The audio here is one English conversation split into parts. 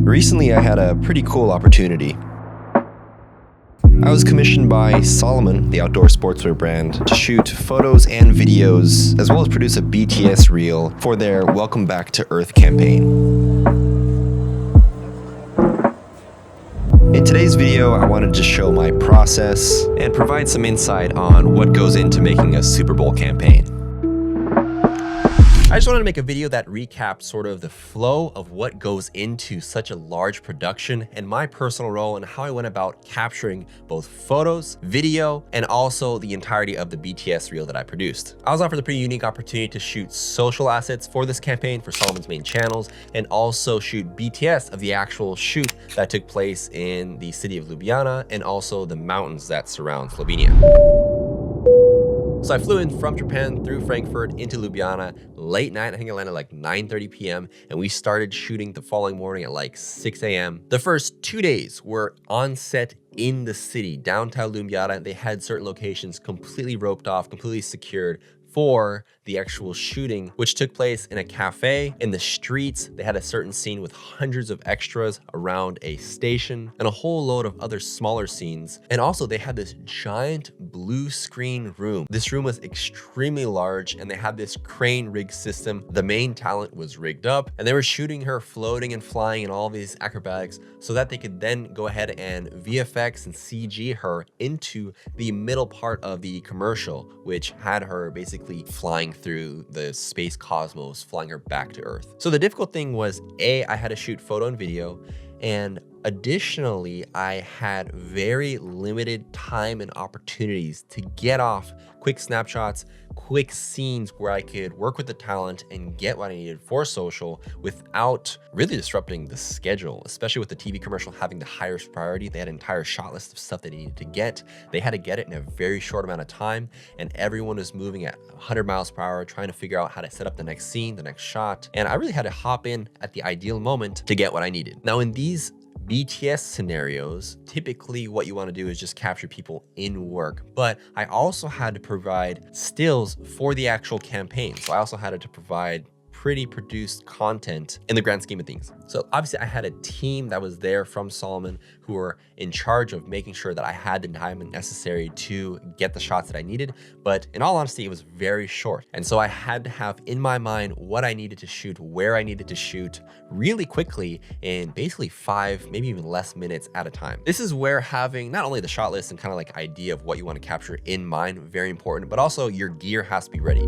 Recently, I had a pretty cool opportunity. I was commissioned by Salomon, the outdoor sportswear brand, to shoot photos and videos, as well as produce a BTS reel for their Welcome Back to Earth campaign. In today's video, I wanted to show my process and provide some insight on what goes into making a Super Bowl campaign. I just wanted to make a video that recaps sort of the flow of what goes into such a large production and my personal role and how I went about capturing both photos, video, and also the entirety of the BTS reel that I produced. I was offered a pretty unique opportunity to shoot social assets for this campaign for Salomon's main channels and also shoot BTS of the actual shoot that took place in the city of Ljubljana and also the mountains that surround Slovenia. So I flew in from Japan through Frankfurt into Ljubljana late night. I think I landed like 9:30 p.m. and we started shooting the following morning at like 6 a.m. The first 2 days were on set in the city, downtown Ljubljana. They had certain locations completely roped off, completely secured for the actual shooting, which took place in a cafe, in the streets. They had a certain scene with hundreds of extras around a station and a whole load of other smaller scenes. And also they had this giant blue screen room. This room was extremely large and they had this crane rig system. The main talent was rigged up and they were shooting her floating and flying and all these acrobatics so that they could then go ahead and VFX and CG her into the middle part of the commercial, which had her basically flying through the space cosmos, flying her back to Earth. So the difficult thing was I had to shoot photo and video, and additionally, I had very limited time and opportunities to get off quick snapshots, quick scenes where I could work with the talent and get what I needed for social without really disrupting the schedule, especially with the TV commercial having the highest priority. They had an entire shot list of stuff they needed to get. They had to get it in a very short amount of time, and everyone was moving at 100 miles per hour, trying to figure out how to set up the next scene, the next shot. And I really had to hop in at the ideal moment to get what I needed. Now, in these BTS scenarios, typically what you want to do is just capture people in work, but I also had to provide stills for the actual campaign. So I also had to provide pretty produced content in the grand scheme of things. So obviously I had a team that was there from Salomon who were in charge of making sure that I had the time necessary to get the shots that I needed. But in all honesty, it was very short. And so I had to have in my mind what I needed to shoot, where I needed to shoot really quickly in basically 5, maybe even less minutes at a time. This is where having not only the shot list and kind of like idea of what you want to capture in mind, very important, but also your gear has to be ready.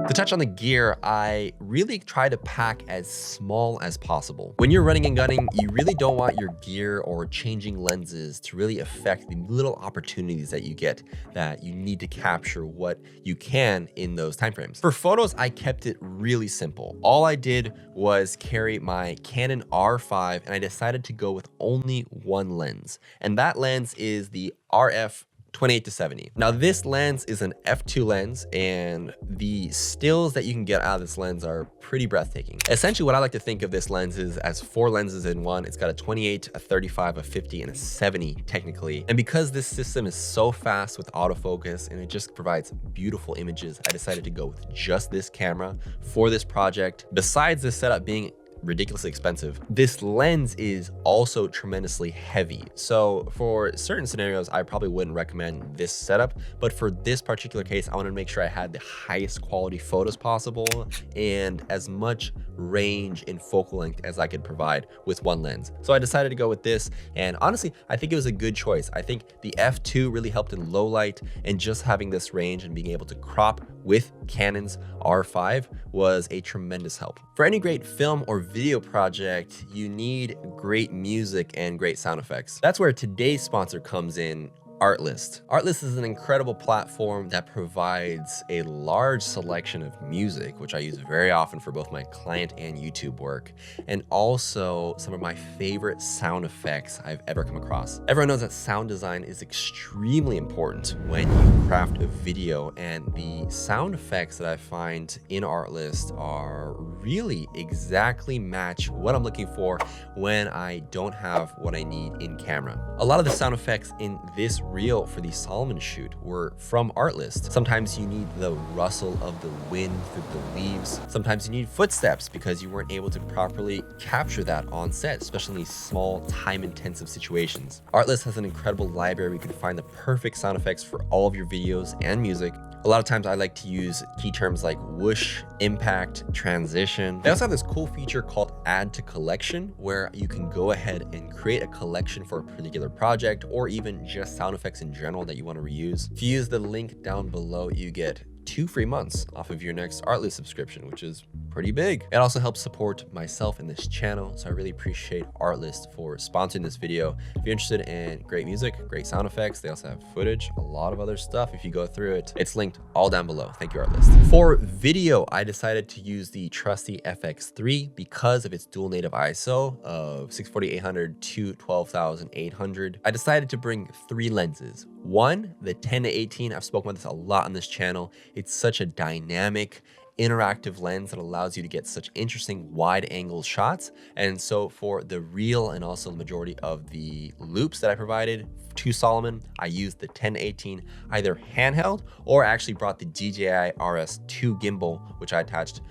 To touch on the gear, I really try to pack as small as possible. When you're running and gunning, you really don't want your gear or changing lenses to really affect the little opportunities that you get that you need to capture what you can in those timeframes. For photos, I kept it really simple. All I did was carry my Canon R5 and I decided to go with only one lens. And that lens is the RF 28-70. Now this lens is an f2 lens and the stills that you can get out of this lens are pretty breathtaking. Essentially what I like to think of this lens is as 4 lenses in one. It's got a 28, a 35, a 50, and a 70 technically. And because this system is so fast with autofocus and it just provides beautiful images, I decided to go with just this camera for this project. Besides this setup being ridiculously expensive, this lens is also tremendously heavy. So for certain scenarios, I probably wouldn't recommend this setup, but for this particular case, I wanted to make sure I had the highest quality photos possible and as much range in focal length as I could provide with one lens. So I decided to go with this, and honestly, I think it was a good choice. I think the f2 really helped in low light, and just having this range and being able to crop with Canon's R5 was a tremendous help. For any great film or video project, you need great music and great sound effects. That's where today's sponsor comes in, Artlist. Artlist is an incredible platform that provides a large selection of music, which I use very often for both my client and YouTube work, and also some of my favorite sound effects I've ever come across. Everyone knows that sound design is extremely important when you craft a video, and the sound effects that I find in Artlist are really exactly match what I'm looking for when I don't have what I need in camera. A lot of the sound effects in this reel for the Salomon shoot were from Artlist. Sometimes you need the rustle of the wind through the leaves. Sometimes you need footsteps because you weren't able to properly capture that on set, especially in these small, time-intensive situations. Artlist has an incredible library where you can find the perfect sound effects for all of your videos and music. A lot of times I like to use key terms like whoosh, impact, transition. They also have this cool feature called add to collection, where you can go ahead and create a collection for a particular project or even just sound effects in general that you want to reuse. If you use the link down below, you get 2 free months off of your next Artlist subscription, which is pretty big. It also helps support myself in this channel, so I really appreciate Artlist for sponsoring this video. If you're interested in great music, great sound effects, they also have footage, a lot of other stuff. If you go through it, it's linked all down below. Thank you, Artlist. For video, I decided to use the trusty FX3 because of its dual native ISO of 640-800 to 12,800. I decided to bring 3 lenses. One, the 10-18, I've spoken about this a lot on this channel. It's such a dynamic, interactive lens that allows you to get such interesting wide angle shots. And so for the reel and also the majority of the loops that I provided to Salomon, I used the 10-18 either handheld or actually brought the DJI RS2 gimbal, which I attached.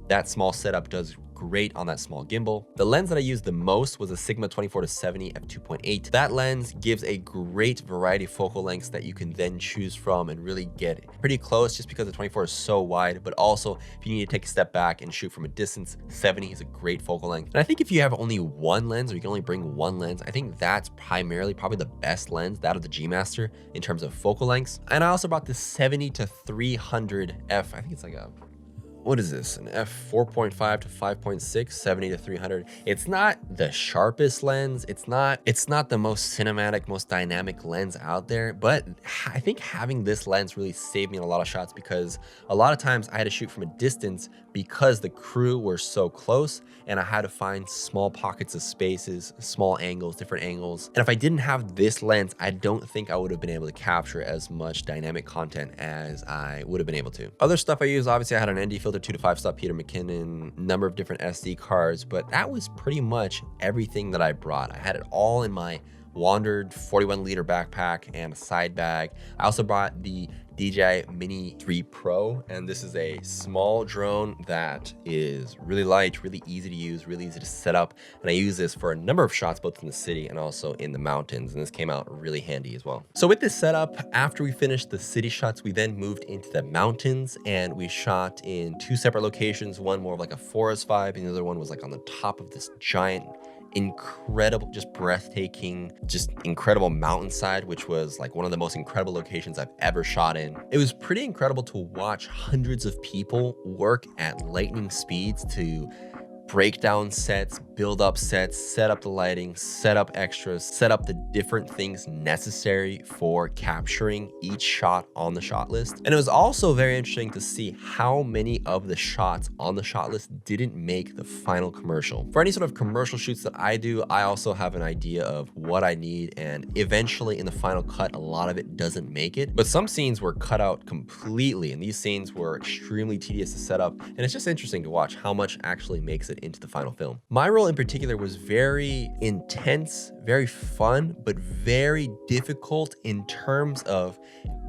That small setup does great on that small gimbal. The lens that I used the most was a Sigma 24-70 f2.8. That lens gives a great variety of focal lengths that you can then choose from and really get pretty close just because the 24 is so wide, but also if you need to take a step back and shoot from a distance, 70 is a great focal length. And I think if you have only one lens or you can only bring one lens, I think that's primarily probably the best lens, that of the G Master in terms of focal lengths. And I also brought the 70-300 f, I think it's like a, what is this? An f4.5 to 5.6, 70-300. It's not the sharpest lens. It's not the most cinematic, most dynamic lens out there, but I think having this lens really saved me in a lot of shots because a lot of times I had to shoot from a distance because the crew were so close and I had to find small pockets of spaces, small angles, different angles. And if I didn't have this lens, I don't think I would have been able to capture as much dynamic content as I would have been able to. Other stuff I used, obviously I had an ND filter 2 to 5 stop Peter McKinnon, number of different SD cards, but that was pretty much everything that I brought. I had it all in my Wandered 41-liter backpack and a side bag. I also brought the DJI Mini 3 Pro, and this is a small drone that is really light, really easy to use, really easy to set up. And I use this for a number of shots, both in the city and also in the mountains. And this came out really handy as well. So with this setup, after we finished the city shots, we then moved into the mountains and we shot in 2 separate locations. One more of like a forest vibe, and the other one was like on the top of this giant, incredible, just breathtaking, just incredible mountainside, which was like one of the most incredible locations I've ever shot in. It was pretty incredible to watch hundreds of people work at lightning speeds to break down sets, build up sets, set up the lighting, set up extras, set up the different things necessary for capturing each shot on the shot list. And it was also very interesting to see how many of the shots on the shot list didn't make the final commercial. For any sort of commercial shoots that I do, I also have an idea of what I need, and eventually in the final cut, a lot of it doesn't make it. But some scenes were cut out completely, and these scenes were extremely tedious to set up, and it's just interesting to watch how much actually makes it into the final film. My role in particular was very intense, very fun, but very difficult in terms of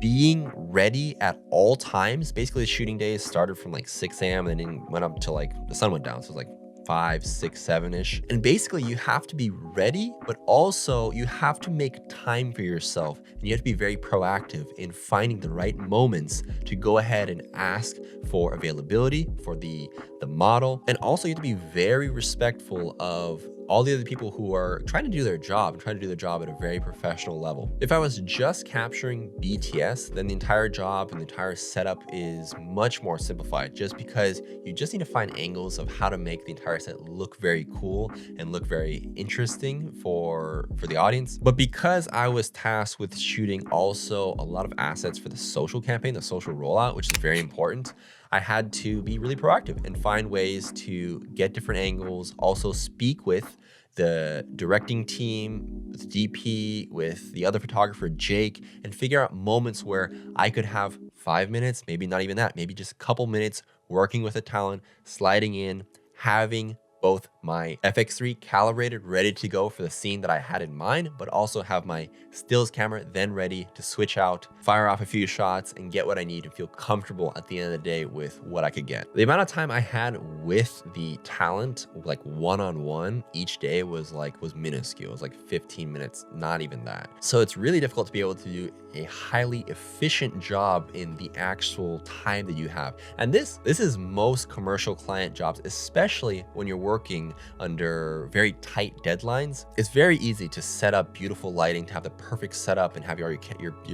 being ready at all times. Basically, the shooting days started from like 6 a.m. and then went up till like the sun went down. So it was like 5, 6, 7-ish. And basically you have to be ready, but also you have to make time for yourself. And you have to be very proactive in finding the right moments to go ahead and ask for availability for the model. And also you have to be very respectful of all the other people who are trying to do their job and trying to do their job at a very professional level. If I was just capturing BTS, then the entire job and the entire setup is much more simplified, just because you just need to find angles of how to make the entire set look very cool and look very interesting for the audience. But because I was tasked with shooting also a lot of assets for the social campaign, the social rollout, which is very important, I had to be really proactive and find ways to get different angles, also speak with the directing team, with DP, with the other photographer, Jake, and figure out moments where I could have 5 minutes, maybe not even that, maybe just a couple minutes working with a talent, sliding in, having both my FX3 calibrated, ready to go for the scene that I had in mind, but also have my stills camera then ready to switch out, fire off a few shots, and get what I need and feel comfortable at the end of the day with what I could get. The amount of time I had with the talent, like one-on-one each day was minuscule. It was like 15 minutes, not even that. So it's really difficult to be able to do a highly efficient job in the actual time that you have. And this is most commercial client jobs, especially when you're working under very tight deadlines. It's very easy to set up beautiful lighting, to have the perfect setup and have your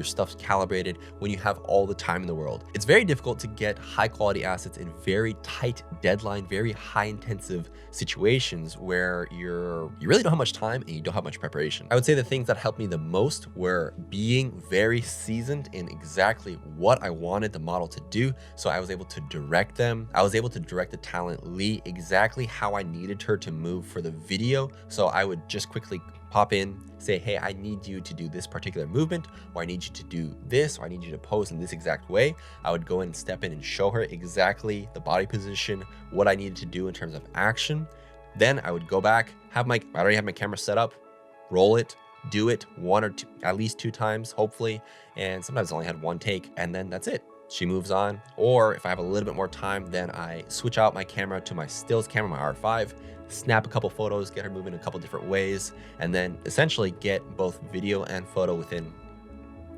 stuff calibrated when you have all the time in the world. It's very difficult to get high quality assets in very tight deadline, very high intensive situations where you really don't have much time and you don't have much preparation. I would say the things that helped me the most were being very seasoned in exactly what I wanted the model to do. So I was able to direct them. I was able to direct the talent Lee exactly how I needed her to move for the video. So I would just quickly pop in, say, hey, I need you to do this particular movement, or I need you to do this, or I need you to pose in this exact way. I would go in and step in and show her exactly the body position, what I needed to do in terms of action. Then I would go back, I already have my camera set up, roll it, do it one or two, at least 2 times, hopefully. And sometimes I only had 1 take, and then that's it. She moves on. Or if I have a little bit more time, then I switch out my camera to my stills camera, my R5, snap a couple photos, get her moving in a couple different ways, and then essentially get both video and photo within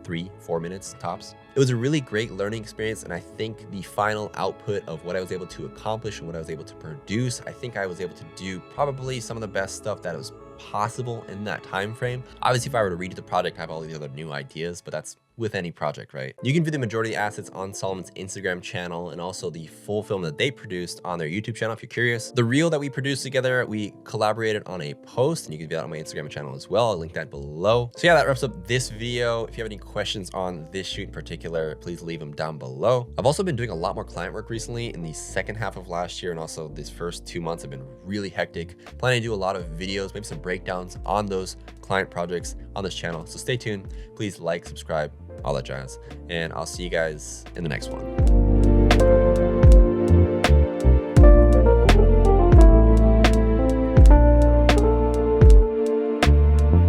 3-4 minutes tops. It was a really great learning experience, and I think the final output of what I was able to accomplish and what I was able to produce, I think I was able to do probably some of the best stuff that was possible in that time frame. Obviously, if I were to redo the project, I have all these other new ideas, but that's with any project, right? You can view the majority of the assets on Salomon's Instagram channel and also the full film that they produced on their YouTube channel if you're curious. The reel that we produced together, we collaborated on a post, and you can view that on my Instagram channel as well. I'll link that below. So yeah, that wraps up this video. If you have any questions on this shoot in particular, please leave them down below. I've also been doing a lot more client work recently in the second half of last year, and also these first 2 months have been really hectic. Planning to do a lot of videos, maybe some breakdowns on those client projects on this channel. So stay tuned. Please like, subscribe, all that jazz. And I'll see you guys in the next one.